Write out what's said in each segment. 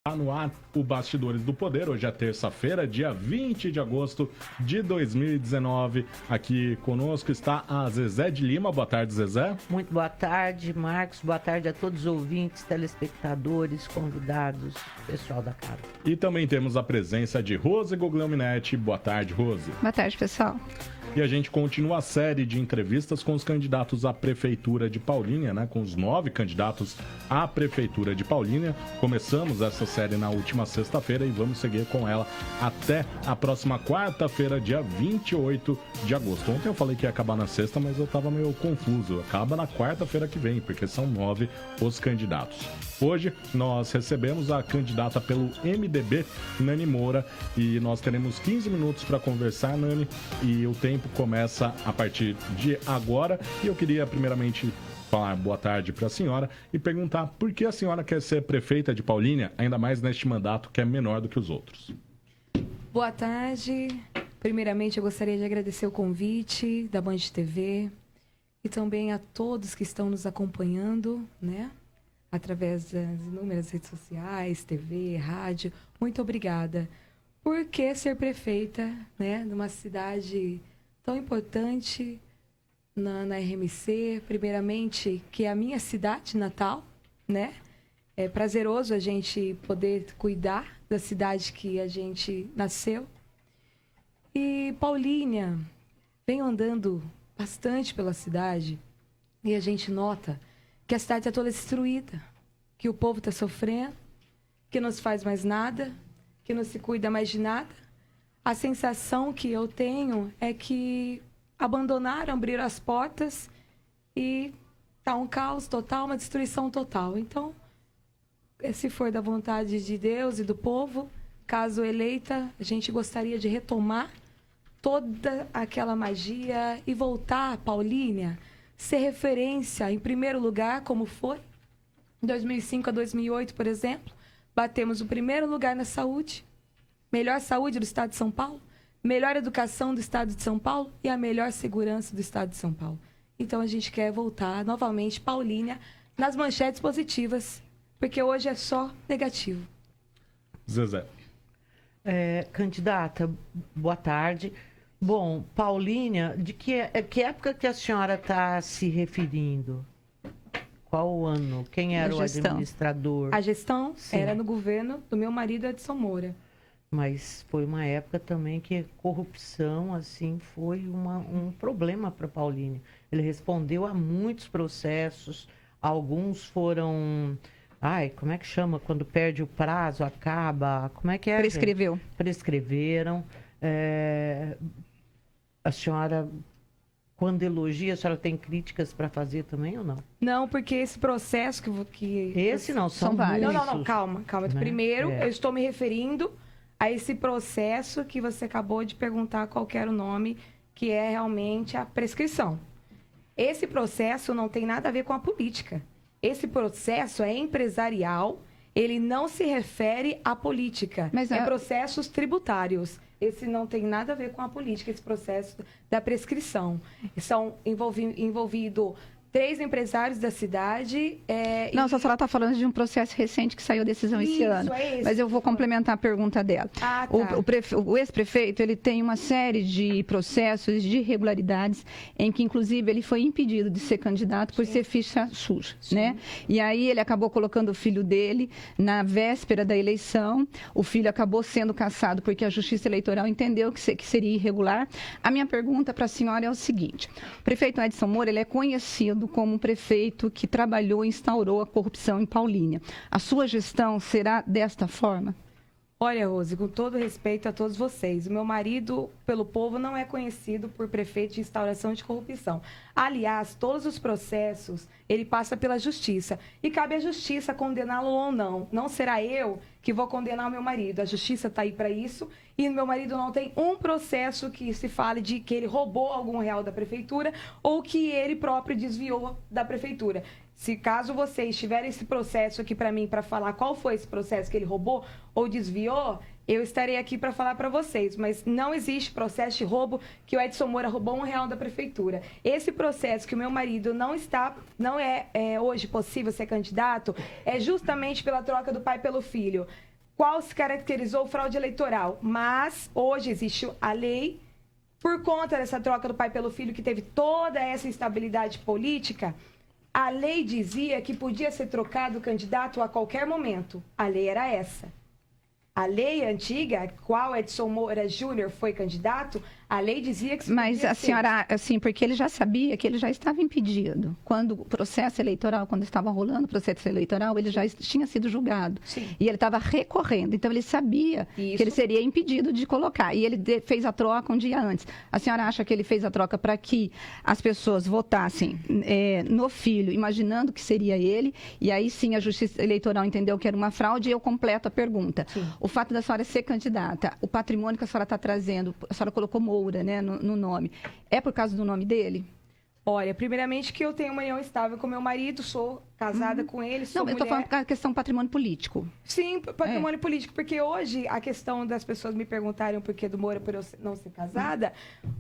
Tá no ar o Bastidores do Poder. Hoje é terça-feira, dia 20 de agosto de 2019. Aqui conosco está a Zezé de Lima. Boa tarde, Zezé. Muito boa tarde, Marcos. Boa tarde a todos os ouvintes, telespectadores, convidados, pessoal da casa. E também temos a presença de Rose Guglielminetti. Boa tarde, Rose. Boa tarde, pessoal. E a gente continua a série de entrevistas com os candidatos à Prefeitura de Paulínia, né? Com os 9 candidatos à Prefeitura de Paulínia. Começamos essa série na última sexta-feira e vamos seguir com ela até a próxima quarta-feira, dia 28 de agosto. Ontem eu falei que ia acabar na sexta, mas eu estava meio confuso. Acaba na quarta-feira que vem, porque são 9 os candidatos. Hoje nós recebemos a candidata pelo MDB, Nani Moura, e nós teremos 15 minutos para conversar, Nani, e o tempo começa a partir de agora. E eu queria primeiramente falar boa tarde para a senhora e perguntar por que a senhora quer ser prefeita de Paulínia, ainda mais neste mandato que é menor do que os outros. Boa tarde. Primeiramente, eu gostaria de agradecer o convite da Band TV e também a todos que estão nos acompanhando, né? Através das inúmeras redes sociais, TV, rádio. Muito obrigada. Por que ser prefeita, né, numa cidade tão importante na RMC? Primeiramente, que é a minha cidade natal, né? É prazeroso a gente poder cuidar da cidade que a gente nasceu. E Paulínia, venho andando bastante pela cidade e a gente nota que a cidade está toda destruída, que o povo está sofrendo, que não se faz mais nada, que não se cuida mais de nada. A sensação que eu tenho é que abandonaram, abriram as portas e está um caos total, uma destruição total. Então, se for da vontade de Deus e do povo, caso eleita, a gente gostaria de retomar toda aquela magia e voltar a Paulínia, ser referência em primeiro lugar, como foi. Em 2005 a 2008, por exemplo, batemos o primeiro lugar na saúde, melhor saúde do estado de São Paulo, melhor educação do estado de São Paulo e a melhor segurança do estado de São Paulo. Então a gente quer voltar novamente Paulínia nas manchetes positivas, porque hoje é só negativo. Zezé. Candidata, boa tarde. Bom, Paulínia, de que época que a senhora está se referindo? Qual o ano? Quem era o administrador? A gestão Sim. era no governo do meu marido, Edson Moura. Mas foi uma época também que corrupção, assim, foi um problema para Paulínia. Ele respondeu a muitos processos, alguns foram... como é que chama? Quando perde o prazo, acaba... Como é que é? Prescreveu. Gente? Prescreveram. A senhora... Quando elogia, a senhora tem críticas para fazer também ou não? Não, porque esse processo que Esse não, são vários. muitos. Não, calma. Né? Primeiro, eu estou me referindo a esse processo que você acabou de perguntar qual que era o nome, que é realmente a prescrição. Esse processo não tem nada a ver com a política. Esse processo é empresarial, ele não se refere à política. Mas é processos tributários. Esse não tem nada a ver com a política, esse processo da prescrição. São envolvidos 3 empresários da cidade. Não, só se ela está falando de um processo recente que saiu a decisão esse ano. Mas eu vou complementar a pergunta dela. Tá. O ex-prefeito, ele tem uma série de processos de irregularidades em que, inclusive, ele foi impedido de ser candidato por ser ficha suja, né? E aí ele acabou colocando o filho dele na véspera da eleição. O filho acabou sendo cassado porque a Justiça Eleitoral entendeu que seria irregular. A minha pergunta para a senhora é o seguinte. O prefeito Edson Moura, ele é conhecido como um prefeito que trabalhou e instaurou a corrupção em Paulínia. A sua gestão será desta forma? Olha, Rose, com todo respeito a todos vocês, o meu marido, pelo povo, não é conhecido por prefeito de instauração de corrupção. Aliás, todos os processos, ele passa pela justiça. E cabe à justiça condená-lo ou não. Não será eu que vou condenar o meu marido. A justiça está aí para isso. E meu marido não tem um processo que se fale de que ele roubou algum real da prefeitura ou que ele próprio desviou da prefeitura. Se caso vocês tiverem esse processo aqui para mim, para falar qual foi esse processo que ele roubou ou desviou, eu estarei aqui para falar para vocês, mas não existe processo de roubo que o Edson Moura roubou R$1 da prefeitura. Esse processo que o meu marido não é hoje possível ser candidato é justamente pela troca do pai pelo filho. qual se caracterizou fraude eleitoral. Mas hoje existe a lei, por conta dessa troca do pai pelo filho, que teve toda essa instabilidade política, a lei dizia que podia ser trocado o candidato a qualquer momento. A lei era essa. A lei antiga, qual Edson Moura Júnior foi candidato, a lei dizia que... Mas a senhora, assim, porque ele já sabia que ele já estava impedido. Quando o processo eleitoral, quando estava rolando o processo eleitoral, ele já tinha sido julgado. Sim. E ele estava recorrendo. Então, ele sabia que ele seria impedido de colocar. E ele fez a troca um dia antes. A senhora acha que ele fez a troca para que as pessoas votassem no filho, imaginando que seria ele, e aí sim a Justiça Eleitoral entendeu que era uma fraude, e eu completo a pergunta. Sim. O fato da senhora ser candidata, o patrimônio que a senhora está trazendo, a senhora colocou Moura, né, no nome, é por causa do nome dele? Olha, primeiramente que eu tenho uma união estável com meu marido, sou casada com ele, sou Não, mulher. eu estou falando da questão patrimônio político. Sim, patrimônio político, porque hoje a questão das pessoas me perguntarem o porquê do Moura por eu não ser casada,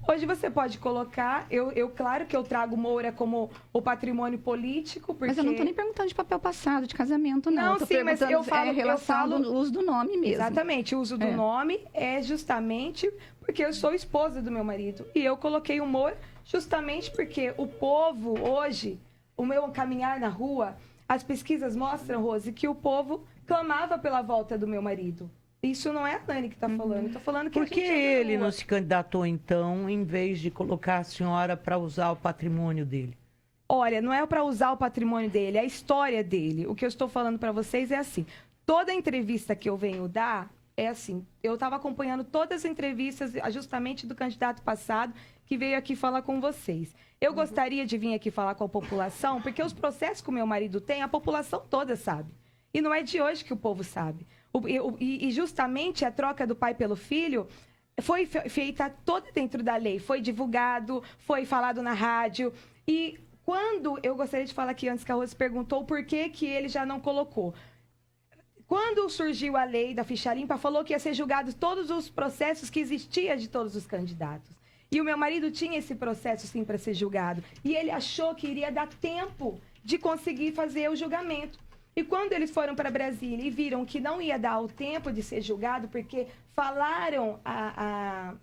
hoje você pode colocar, claro que eu trago Moura como o patrimônio político, porque... Mas eu não estou nem perguntando de papel passado, de casamento, não. Não, Eu tô sim, mas perguntando eu falo... em relação do uso do nome mesmo. Exatamente, o uso do nome é justamente porque eu sou esposa do meu marido. E eu coloquei o Moura justamente porque o povo hoje, o meu caminhar na rua, as pesquisas mostram, Rose, que o povo clamava pela volta do meu marido. Isso não é a Nani que está falando. Estou falando que Por que a gente anda na ele rua. não se candidatou, então, em vez de colocar a senhora para usar o patrimônio dele? Olha, não é para usar o patrimônio dele, é a história dele. O que eu estou falando para vocês é assim. Toda entrevista que eu venho dar é assim. Eu estava acompanhando todas as entrevistas justamente do candidato passado que veio aqui falar com vocês. Eu gostaria de vir aqui falar com a população, porque os processos que o meu marido tem, a população toda sabe. E não é de hoje que o povo sabe. E justamente a troca do pai pelo filho foi feita toda dentro da lei. Foi divulgado, foi falado na rádio. E quando, eu gostaria de falar aqui antes que a Rose perguntou por que ele já não colocou. Quando surgiu a lei da ficha limpa, falou que ia ser julgado todos os processos que existiam de todos os candidatos. E o meu marido tinha esse processo, sim, para ser julgado. E ele achou que iria dar tempo de conseguir fazer o julgamento. E quando eles foram para Brasília e viram que não ia dar o tempo de ser julgado, porque falaram,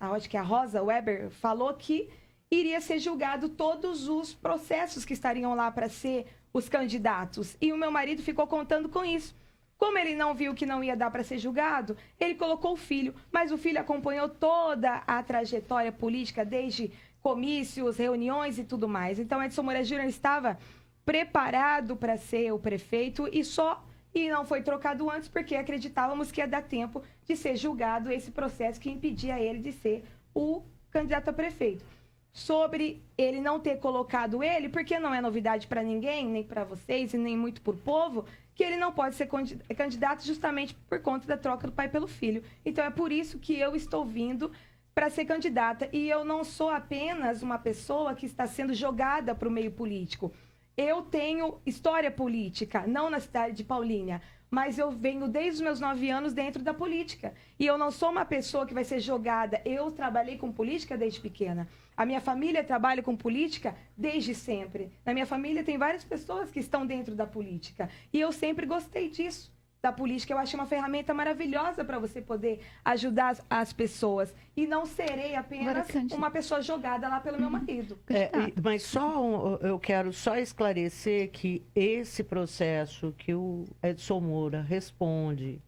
acho que a Rosa Weber falou que iria ser julgado todos os processos que estariam lá para ser os candidatos. E o meu marido ficou contando com isso. Como ele não viu que não ia dar para ser julgado, ele colocou o filho. Mas o filho acompanhou toda a trajetória política, desde comícios, reuniões e tudo mais. Então, Edson Moura Júnior estava preparado para ser o prefeito e não foi trocado antes porque acreditávamos que ia dar tempo de ser julgado esse processo que impedia ele de ser o candidato a prefeito. Sobre ele não ter colocado ele, porque não é novidade para ninguém, nem para vocês e nem muito para o povo, que ele não pode ser candidato justamente por conta da troca do pai pelo filho. Então é por isso que eu estou vindo para ser candidata. E eu não sou apenas uma pessoa que está sendo jogada para o meio político. Eu tenho história política, não na cidade de Paulínia, mas eu venho desde os meus 9 anos dentro da política. E eu não sou uma pessoa que vai ser jogada. Eu trabalhei com política desde pequena. A minha família trabalha com política desde sempre. Na minha família tem várias pessoas que estão dentro da política. E eu sempre gostei disso, da política. Eu acho uma ferramenta maravilhosa para você poder ajudar as pessoas. E não serei apenas uma pessoa jogada lá pelo meu marido. Mas eu quero só esclarecer que esse processo que o Edson Moura responde,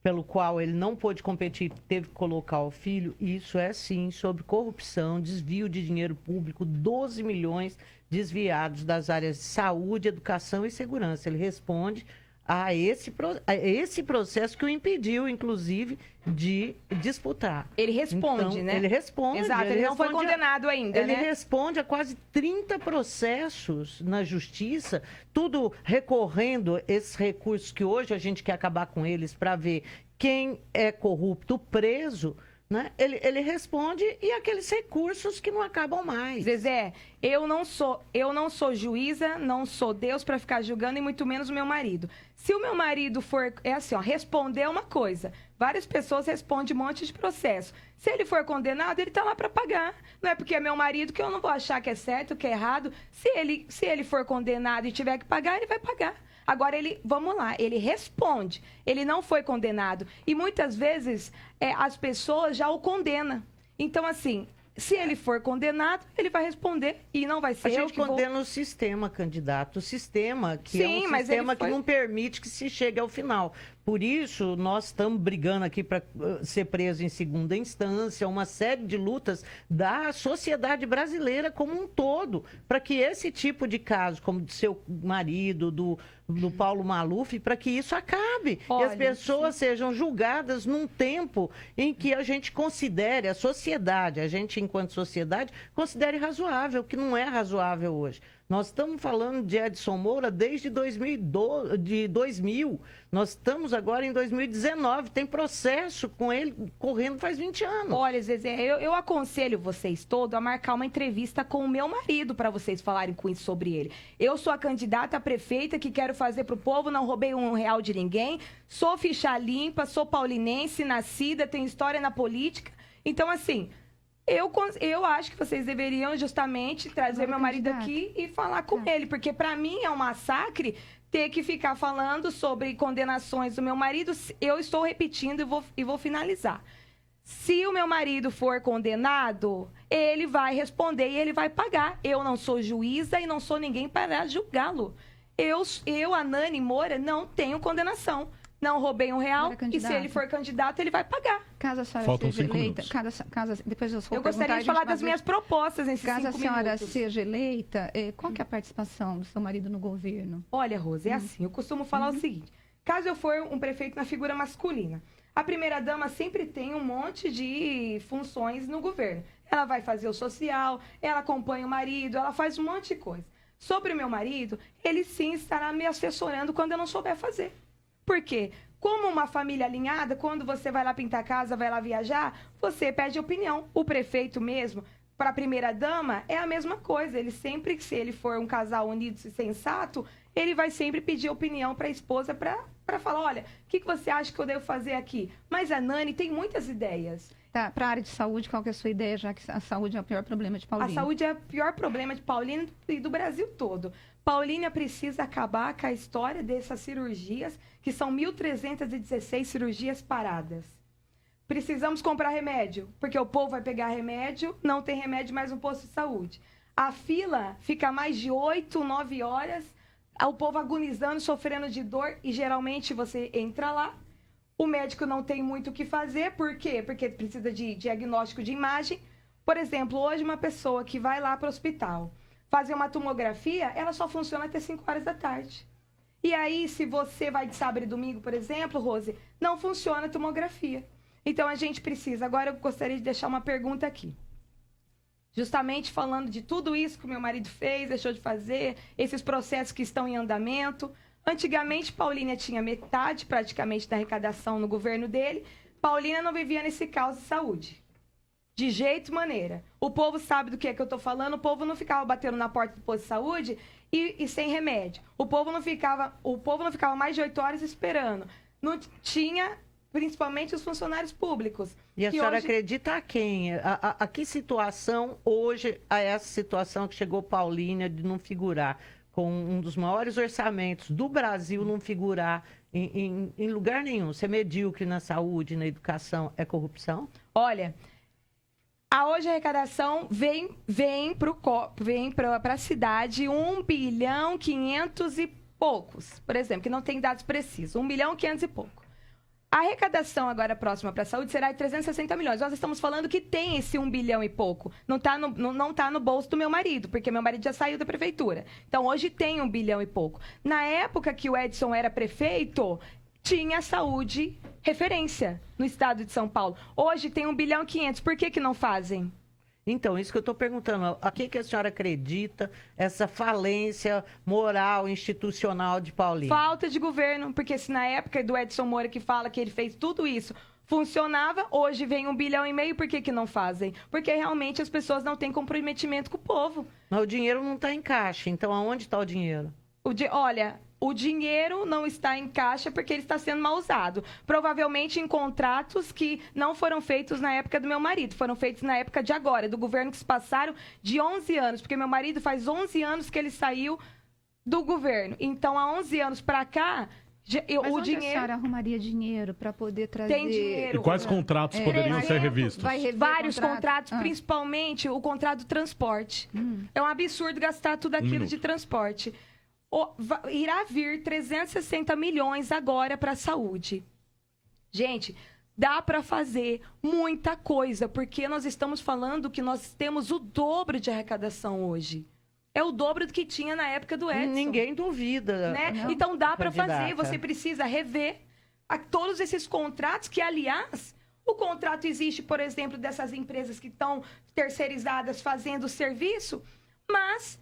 pelo qual ele não pôde competir, teve que colocar o filho, isso é sim sobre corrupção, desvio de dinheiro público, 12 milhões desviados das áreas de saúde, educação e segurança. Ele responde a esse processo que o impediu, inclusive, de disputar. Ele responde, então, né? Ele responde. Exato, ele não foi condenado ainda, Ele né? responde a quase 30 processos na justiça, tudo recorrendo esses recursos que hoje a gente quer acabar com eles para ver quem é corrupto preso, né? Ele responde e aqueles recursos que não acabam mais. Zezé, eu não sou juíza, não sou Deus para ficar julgando e muito menos o meu marido. Se o meu marido for, responder uma coisa, várias pessoas respondem um monte de processo. Se ele for condenado, ele está lá para pagar. Não é porque é meu marido que eu não vou achar que é certo, que é errado. Se ele for condenado e tiver que pagar, ele vai pagar. Agora, vamos lá, ele responde. Ele não foi condenado. E muitas vezes as pessoas já o condenam. Então, assim, se ele for condenado, ele vai responder e não vai ser eu que A gente condena o sistema, candidato. O sistema que é um sistema que não permite que se chegue ao final. Por isso, nós estamos brigando aqui para ser preso em segunda instância, uma série de lutas da sociedade brasileira como um todo, para que esse tipo de caso, como do seu marido, do Paulo Maluf, para que isso acabe. Olha, e as pessoas sejam julgadas num tempo em que a gente considere, a sociedade, a gente enquanto sociedade, considere razoável, que não é razoável hoje. Nós estamos falando de Edson Moura desde 2000. Nós estamos agora em 2019. Tem processo com ele correndo faz 20 anos. Olha, Zezé, eu aconselho vocês todos a marcar uma entrevista com o meu marido para vocês falarem com isso sobre ele. Eu sou a candidata a prefeita que quero fazer para o povo, não roubei R$1 de ninguém, sou ficha limpa, sou paulinense, nascida, tenho história na política. Então, assim... Eu acho que vocês deveriam justamente trazer meu marido aqui e falar com ele, porque para mim é um massacre ter que ficar falando sobre condenações do meu marido. Eu estou repetindo e vou finalizar. Se o meu marido for condenado, ele vai responder e ele vai pagar. Eu não sou juíza e não sou ninguém para julgá-lo. A Nani Moura, não tenho condenação. Não roubei R$1 e se ele for candidato, ele vai pagar. Caso a senhora Faltam seja 5 eleita, minutos. depois eu gostaria de falar das minhas propostas nesses 5 minutos. Caso a senhora seja eleita, qual que é a participação do seu marido no governo? Olha, Rose, é assim, eu costumo falar o seguinte, caso eu for um prefeito na figura masculina, a primeira-dama sempre tem um monte de funções no governo. Ela vai fazer o social, ela acompanha o marido, ela faz um monte de coisa. Sobre o meu marido, ele sim estará me assessorando quando eu não souber fazer. Por quê? Como uma família alinhada, quando você vai lá pintar a casa, vai lá viajar, você pede opinião. O prefeito mesmo, para a primeira-dama, é a mesma coisa. Ele sempre, se ele for um casal unido e sensato, ele vai sempre pedir opinião para a esposa para falar, olha, o que você acha que eu devo fazer aqui? Mas a Nani tem muitas ideias. Tá, para a área de saúde, qual que é a sua ideia, já que a saúde é o pior problema de Paulínia? A saúde é o pior problema de Paulínia e do Brasil todo. Paulínia precisa acabar com a história dessas cirurgias, que são 1.316 cirurgias paradas. Precisamos comprar remédio, porque o povo vai pegar remédio, não tem remédio mais no posto de saúde. A fila fica mais de 8, 9 horas, o povo agonizando, sofrendo de dor, e geralmente você entra lá, o médico não tem muito o que fazer, por quê? Porque precisa de diagnóstico de imagem. Por exemplo, hoje uma pessoa que vai lá para o hospital fazer uma tomografia, ela só funciona até 5 horas da tarde. E aí, se você vai de sábado e domingo, por exemplo, Rose, não funciona a tomografia. Então, a gente precisa. Agora, eu gostaria de deixar uma pergunta aqui. Justamente falando de tudo isso que o meu marido fez, deixou de fazer, esses processos que estão em andamento. Antigamente, Paulínia tinha metade, praticamente, da arrecadação no governo dele. Paulínia não vivia nesse caos de saúde. De jeito e maneira. O povo sabe do que é que eu estou falando. O povo não ficava batendo na porta do posto de saúde e sem remédio. O povo não ficava mais de 8 horas esperando. Não tinha, principalmente os funcionários públicos. E a senhora acredita a quem? A que situação hoje, a essa situação que chegou Paulínia de não figurar com um dos maiores orçamentos do Brasil, não figurar em lugar nenhum? Ser medíocre na saúde, na educação, é corrupção? Olha, hoje a arrecadação vem para a cidade 1 bilhão 500 e poucos, por exemplo, que não tem dados precisos, 1 bilhão 500 e pouco. A arrecadação agora próxima para a saúde será de 360 milhões. Nós estamos falando que tem esse 1 bilhão e pouco. Não está no bolso do meu marido, porque meu marido já saiu da prefeitura. Então, hoje tem 1 bilhão e pouco. Na época que o Edson era prefeito, tinha saúde referência no estado de São Paulo. Hoje tem 1 bilhão e 500. Por que não fazem? Então, isso que eu estou perguntando. A que a senhora acredita essa falência moral, institucional de Paulínia? Falta de governo, porque se na época do Edson Moura, que fala que ele fez tudo isso, funcionava, hoje vem 1 bilhão e meio, por que não fazem? Porque realmente as pessoas não têm comprometimento com o povo. Mas o dinheiro não está em caixa, então aonde está o dinheiro? Olha, o dinheiro não está em caixa porque ele está sendo mal usado. Provavelmente em contratos que não foram feitos na época do meu marido, foram feitos na época de agora, do governo que se passaram de 11 anos, porque meu marido faz 11 anos que ele saiu do governo. Então, há 11 anos para cá, Mas o onde a dinheiro... senhora arrumaria dinheiro para poder trazer... Tem dinheiro. E quais contratos poderiam ser revistos? Vai rever Vários contrato? contratos, principalmente o contrato do transporte. É um absurdo gastar tudo aquilo minuto. de transporte. Irá vir 360 milhões agora para a saúde. Gente, dá para fazer muita coisa, porque nós estamos falando que nós temos o dobro de arrecadação hoje. É o dobro do que tinha na época do Edson. Ninguém duvida. Né? Não. Então dá para Candidata. fazer, você precisa rever todos esses contratos, que aliás, o contrato existe, por exemplo, dessas empresas que estão terceirizadas fazendo o serviço, mas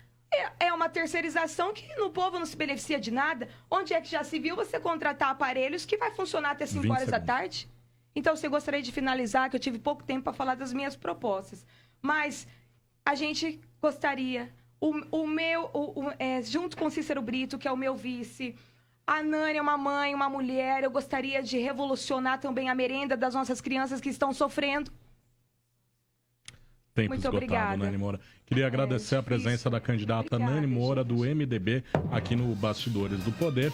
é uma terceirização que o povo não se beneficia de nada. Onde é que já se viu você contratar aparelhos que vai funcionar até 5 horas da tarde? Então, você gostaria de finalizar, que eu tive pouco tempo para falar das minhas propostas. Mas a gente gostaria... junto com Cícero Brito, que é o meu vice, a Nani é uma mãe, uma mulher, eu gostaria de revolucionar também a merenda das nossas crianças que estão sofrendo. Tempo Muito esgotado, obrigada. Nani Moura. Queria agradecer a difícil. presença da candidata Obrigada, Nani Moura, gente. do MDB, aqui no Bastidores do Poder.